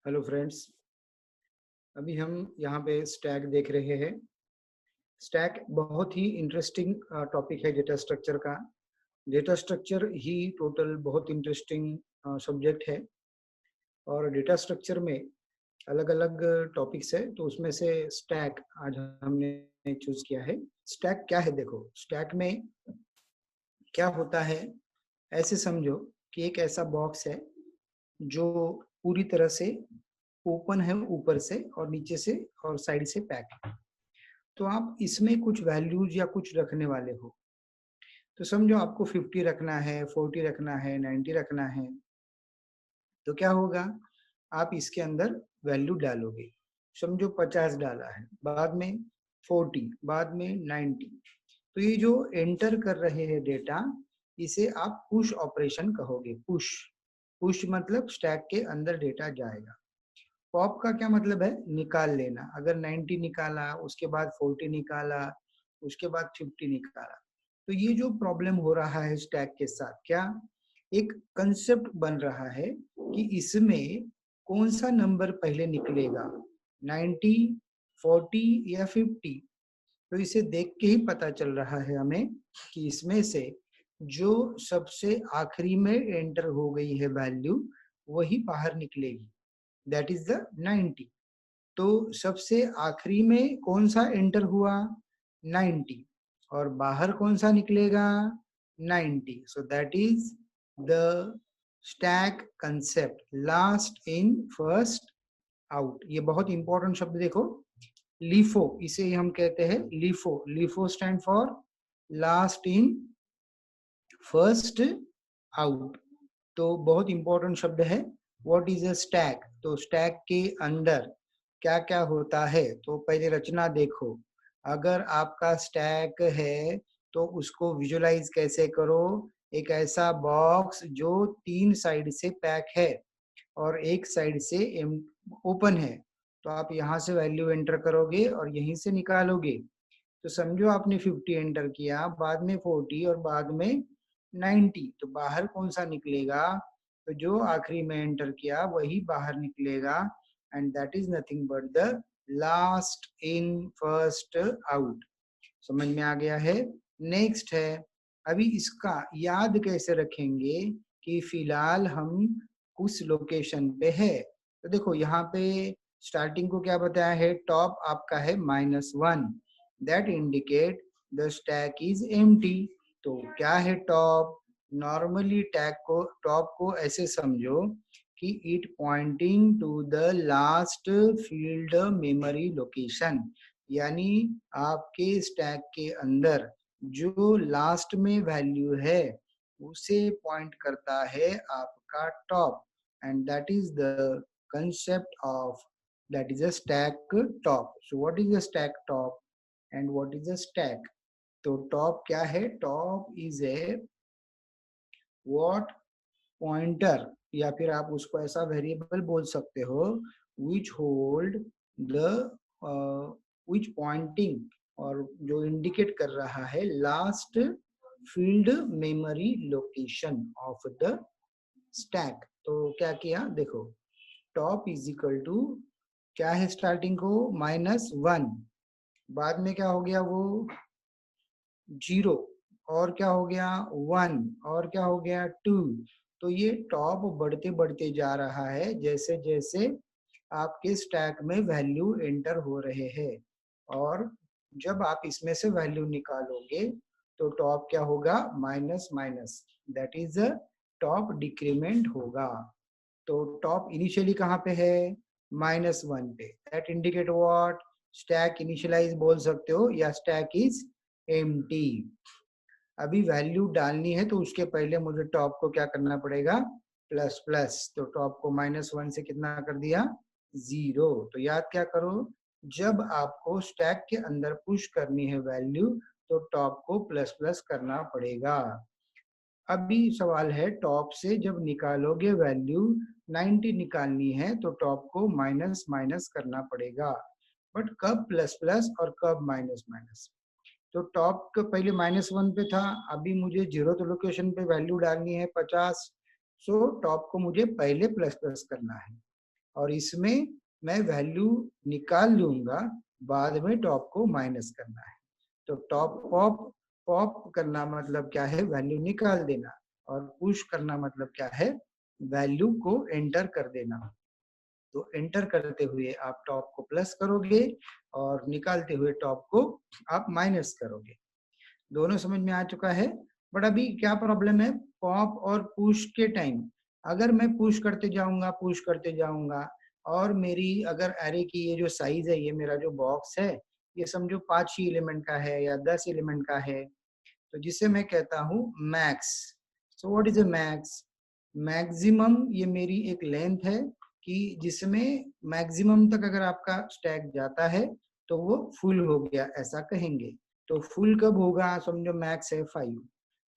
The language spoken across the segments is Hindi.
Hello friends. अभी हम यहाँ पे स्टैक देख रहे हैं। स्टैक बहुत ही इंटरेस्टिंग टॉपिक है डेटा स्ट्रक्चर का। डेटा स्ट्रक्चर ही टोटल बहुत इंटरेस्टिंग सब्जेक्ट है और डेटा स्ट्रक्चर में अलग अलग टॉपिक्स है, तो उसमें से स्टैक आज हमने चूज किया है। स्टैक क्या है? देखो, स्टैक में क्या होता है, ऐसे समझो कि एक ऐसा बॉक्स है जो पूरी तरह से ओपन है, ऊपर से और नीचे से और साइड से पैक है। तो आप इसमें कुछ वैल्यूज या कुछ रखने वाले हो, तो समझो आपको 50 रखना है, 40 रखना है, 90 रखना है। तो क्या होगा, आप इसके अंदर वैल्यू डालोगे। समझो 50 डाला है, बाद में 40, बाद में 90। तो ये जो एंटर कर रहे हैं डेटा, इसे आप पुश ऑपरेशन कहोगे। पुश पुश मतलब स्टैक के अंदर डेटा जाएगा। पॉप का क्या मतलब है? निकाल लेना। अगर 90 निकाला, उसके बाद 40 निकाला, उसके बाद 50 निकाला। तो ये जो प्रॉब्लम हो रहा है स्टैक के साथ, क्या एक कंसेप्ट बन रहा है कि इसमें कौन सा नंबर पहले निकलेगा, 90, 40 या 50। तो इसे देख के ही पता चल रहा है हमें कि इसमें से जो सबसे आखिरी में एंटर हो गई है वैल्यू, वही बाहर निकलेगी, दैट इज द 90। तो सबसे आखिरी में कौन सा एंटर हुआ? 90। और बाहर कौन सा निकलेगा? 90। So that is the stack concept, last in first out. ये बहुत इंपॉर्टेंट शब्द देखो, लीफो इसे हम कहते हैं। LIFO, LIFO stand for last in first out. तो बहुत इंपॉर्टेंट शब्द है। What is a stack? तो स्टैक के अंदर क्या क्या होता है, तो पहले रचना देखो। अगर आपका स्टैक है तो उसको विजुलाइज कैसे करो? एक ऐसा बॉक्स जो 3 साइड से पैक है और एक साइड से ओपन है। तो आप यहाँ से वैल्यू एंटर करोगे और यहीं से निकालोगे। तो समझो आपने 50 एंटर किया, बाद में 40 और बाद में 90। तो बाहर कौन सा निकलेगा? तो जो आखिरी में एंटर किया वही बाहर निकलेगा, and that is nothing but the last in first out. समझ में आ गया है? नेक्स्ट है, अभी इसका याद कैसे रखेंगे कि फिलहाल हम उस लोकेशन पे है। तो देखो यहाँ पे स्टार्टिंग को क्या बताया है, टॉप आपका है -1, that indicate the stack is empty. तो क्या है टॉप? नॉर्मली टैग को, टॉप को ऐसे समझो कि it pointing to the last filled memory location, यानी आपके स्टैक के अंदर जो लास्ट में वैल्यू है उसे पॉइंट करता है आपका top, and that is the concept of, that is a stack top. So what is a stack top and what is a stack? तो top क्या है? top is a what pointer, या फिर आप उसको ऐसा वेरिएबल बोल सकते हो, which hold the which pointing, और जो इंडिकेट कर रहा है last filled memory location of the stack. तो क्या किया देखो, टॉप इज इक्वल टू क्या है, स्टार्टिंग को -1, बाद में क्या हो गया वो 0, और क्या हो गया 1, और क्या हो गया 2। तो ये टॉप बढ़ते बढ़ते जा रहा है जैसे जैसे आपके स्टैक में वैल्यू एंटर हो रहे हैं। और जब आप इसमें से वैल्यू निकालोगे तो टॉप क्या होगा? Minus minus, that is top decrement होगा। तो टॉप इनिशियली कहाँ पे है? -1 पे। That indicate what? Stack initialize बोल सकते हो या स्टैक इज एम्प्टी। अभी वैल्यू डालनी है तो उसके पहले मुझे टॉप को क्या करना पड़ेगा? Plus plus. तो टॉप को -1 से कितना कर दिया? 0। तो याद क्या करो, जब आपको स्टैक के अंदर पुश करनी है वैल्यू तो टॉप को प्लस प्लस करना पड़ेगा। अभी सवाल है, टॉप से जब निकालोगे वैल्यू 90 निकालनी है तो टॉप को माइनस माइनस करना पड़ेगा। बट कब प्लस प्लस और कब माइनस माइनस? तो टॉप का पहले -1 पे था, अभी मुझे 0th लोकेशन पे वैल्यू डालनी है 50। सो टॉप को मुझे पहले प्लस प्लस करना है। और इसमें मैं वैल्यू निकाल लूंगा, बाद में टॉप को माइनस करना है। तो टॉप पॉप पॉप करना मतलब क्या है, वैल्यू निकाल देना, और पुश करना मतलब क्या है, वैल्यू को एंटर कर देना। तो एंटर करते हुए आप टॉप को प्लस करोगे और निकालते हुए टॉप को आप माइनस करोगे। दोनों समझ में आ चुका है। बट अभी क्या प्रॉब्लम है, पॉप और पुश के टाइम, अगर मैं पुश करते जाऊंगा और मेरी अगर एरे की ये जो साइज है, ये मेरा जो बॉक्स है, ये समझो 5 ही एलिमेंट का है या 10 एलिमेंट का है, तो जिसे मैं कहता हूँ max. So what is a max? Maximum ये मेरी एक लेंथ है कि जिसमें मैक्सिमम तक अगर आपका स्टैक जाता है तो वो फुल हो गया, ऐसा कहेंगे। तो फुल कब होगा, समझो मैक्स है 5,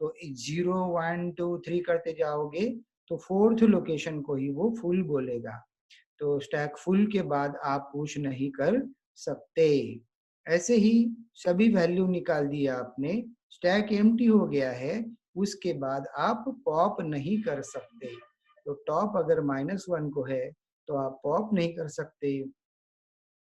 तो 0 1 2 3 करते जाओगे तो फोर्थ लोकेशन को ही वो फुल बोलेगा। तो स्टैक फुल के बाद आप पुश नहीं कर सकते। ऐसे ही सभी वैल्यू निकाल दिया आपने, स्टैक एम्प्टी हो गया है, उसके बाद आप पॉप नहीं कर सकते। तो टॉप अगर -1 को है तो आप पॉप नहीं कर सकते,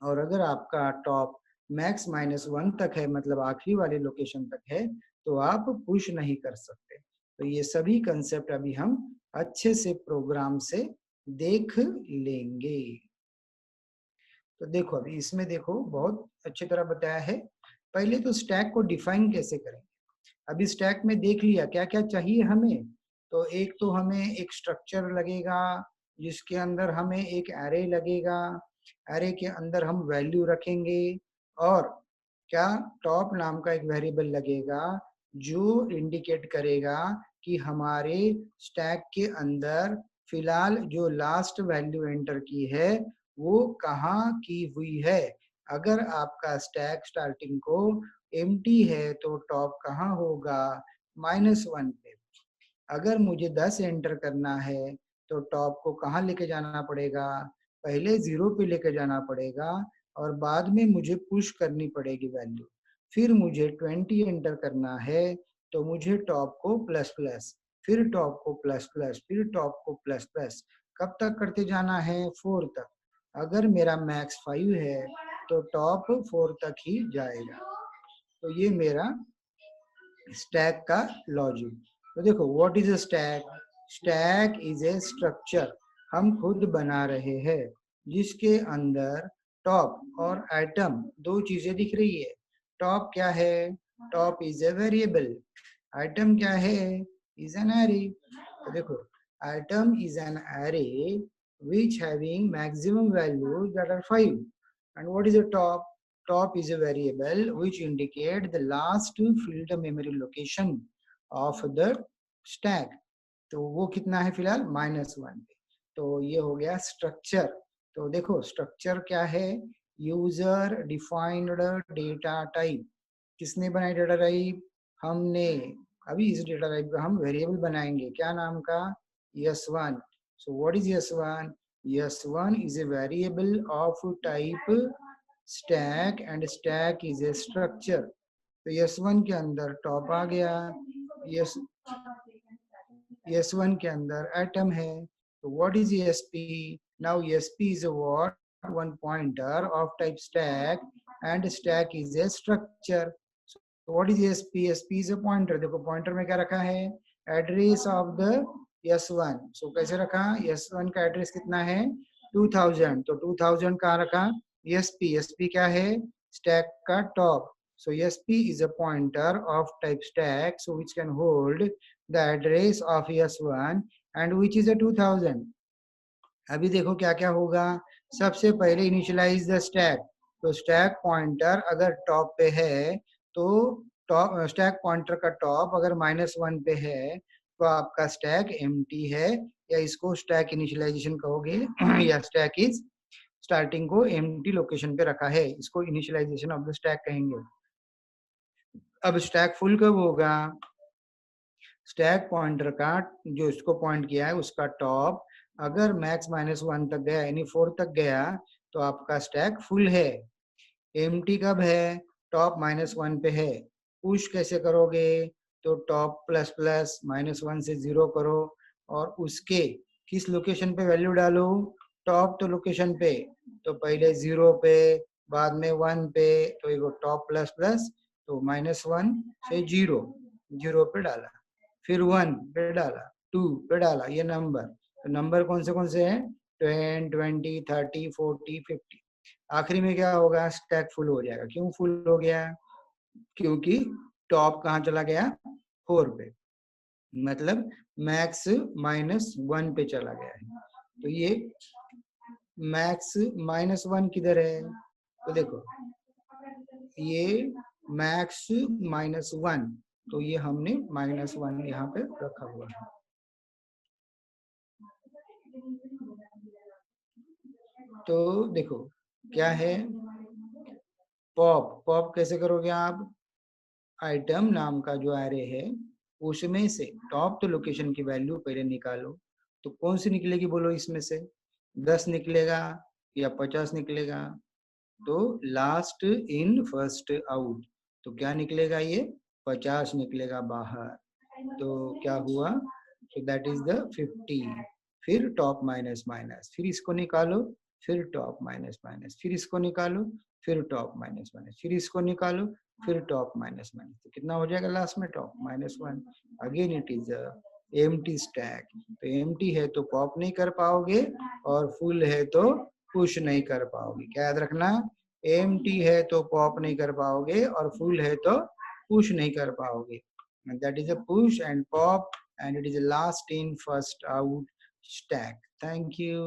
और अगर आपका टॉप मैक्स -1 तक है, मतलब आखिरी वाले लोकेशन तक है, तो आप पुश नहीं कर सकते। तो ये सभी कंसेप्ट अभी हम अच्छे से प्रोग्राम से देख लेंगे। तो देखो अभी इसमें देखो बहुत अच्छी तरह बताया है। पहले तो स्टैक को डिफाइन कैसे करें। अभी स्टैक में देख लिया क्या क्या चाहिए हमें। तो एक तो हमें एक स्ट्रक्चर लगेगा, जिसके अंदर हमें एक एरे लगेगा, एरे के अंदर हम वैल्यू रखेंगे, और क्या, टॉप नाम का एक वेरिएबल लगेगा जो इंडिकेट करेगा कि हमारे स्टैक के अंदर फिलहाल जो लास्ट वैल्यू एंटर की है वो कहाँ की हुई है। अगर आपका स्टैक स्टार्टिंग को एम्प्टी है तो टॉप कहाँ होगा, -1 पे। अगर मुझे 10 एंटर करना है तो टॉप को कहाँ लेके जाना पड़ेगा, पहले 0 पे लेके जाना पड़ेगा, और बाद में मुझे पुश करनी पड़ेगी वैल्यू। फिर मुझे 20 एंटर करना है तो मुझे टॉप को प्लस प्लस, फिर टॉप को प्लस प्लस, फिर टॉप को प्लस प्लस, कब तक करते जाना है, 4 तक। अगर मेरा मैक्स 5 है तो टॉप 4 तक ही जाएगा। तो ये मेरा स्टैक का लॉजिक। तो देखो what is a stack. Stack is a structure हम खुद बना रहे हैं, जिसके अंदर टॉप और आइटम दो चीजें दिख रही है। टॉप क्या है, top is a variable, item क्या है, इज एन एरे। तो देखो item is an array which having maximum values that are 5. And what is a top? Top is a variable which indicate the last filled memory location of the stack. तो वो कितना है फिलहाल, -1 पे। तो ये हो गया स्ट्रक्चर। तो देखो स्ट्रक्चर क्या है, यूजर डिफाइंड डेटा टाइप। किसने बनाई डेटा टाइप, हमने। अभी इस डेटा टाइप का हम वेरिएबल बनाएंगे, क्या नाम का, s1. So what is s1? s1 is a variable of type stack and stack is a structure. तो s1 के अंदर टॉप आ गया, यस s1 के अंदर एटम है। तो what is esp? Now esp is a what, one pointer of type stack and stack is a structure. So what is esp? esp is a pointer। देखो पॉइंटर में क्या रखा है, एड्रेस ऑफ द s1। सो कैसे रखा, s1 का एड्रेस कितना है, 2000। तो 2000 कहाँ रखा, esp। esp क्या है, स्टैक का top. So esp is a pointer of type stack, so which can hold the address of s1 and which is a 2000। अभी देखो क्या क्या होगा, सबसे पहले इनिशियलाइज द स्टैक। तो स्टैक पॉइंटर अगर टॉप पे है तो टॉप, स्टैक पॉइंटर का टॉप अगर -1 पे है तो आपका स्टैक एम्प्टी है, या इसको स्टैक इनिशियलाइजेशन कहोगे या स्टैक इज स्टार्टिंग को एम्प्टी लोकेशन पे रखा है, इसको इनिशियलाइजेशन ऑफ द स्टैक कहेंगे। अब स्टैक फुल कब होगा, स्टैक पॉइंटर का जो इसको पॉइंट किया है उसका टॉप अगर मैक्स -1 तक गया, यानी 4 तक गया, तो आपका स्टैक फुल है। एम्प्टी कब है, टॉप -1 पे है। पुश कैसे करोगे, तो टॉप प्लस प्लस -1 से 0 करो और उसके किस लोकेशन पे वैल्यू डालो, टॉप तो लोकेशन पे, तो पहले 0 पे, बाद में 1 पे, तो ये टॉप प्लस प्लस, तो -1 से 0 पे डाला, फिर 1 पे डाला, 2 पे डाला, ये नंबर। तो नंबर कौन से हैं? 10, 20, 30, 40, 50। आखिरी में क्या होगा? स्टैक फुल हो जाएगा। क्यों फुल हो गया? क्योंकि टॉप कहाँ चला गया? 4 पे, मतलब मैक्स -1 पे चला गया है। तो ये मैक्स -1 किधर है? तो देखो ये मैक्स -1, तो ये हमने -1 यहाँ पे रखा हुआ है। तो देखो क्या है, पॉप। पॉप कैसे करोगे आप? आइटम नाम का जो एरे है उसमें से टॉप तो लोकेशन की वैल्यू पहले निकालो। तो कौन सी निकलेगी बोलो इसमें से? 10 निकलेगा या 50 निकलेगा? तो लास्ट इन फर्स्ट आउट, तो क्या निकलेगा? ये 50 निकलेगा बाहर। तो क्या हुआ? so that is the 50। फिर टॉप माइनस माइनस, फिर इसको निकालो, फिर टॉप माइनस माइनस, फिर इसको निकालो, फिर टॉप माइनस माइनस, फिर इसको निकालो, फिर टॉप माइनस माइनस। तो कितना हो जाएगा लास्ट में? Top -1। Again it is empty stack. तो एम्प्टी है तो पॉप नहीं कर पाओगे, और फुल है तो पुश नहीं कर पाओगे। क्या याद रखना? एम्प्टी है तो पॉप नहीं कर पाओगे, और फुल है तो पुश नहीं कर पाओगे। That is a push and pop, and it is a last in first out stack. Thank you.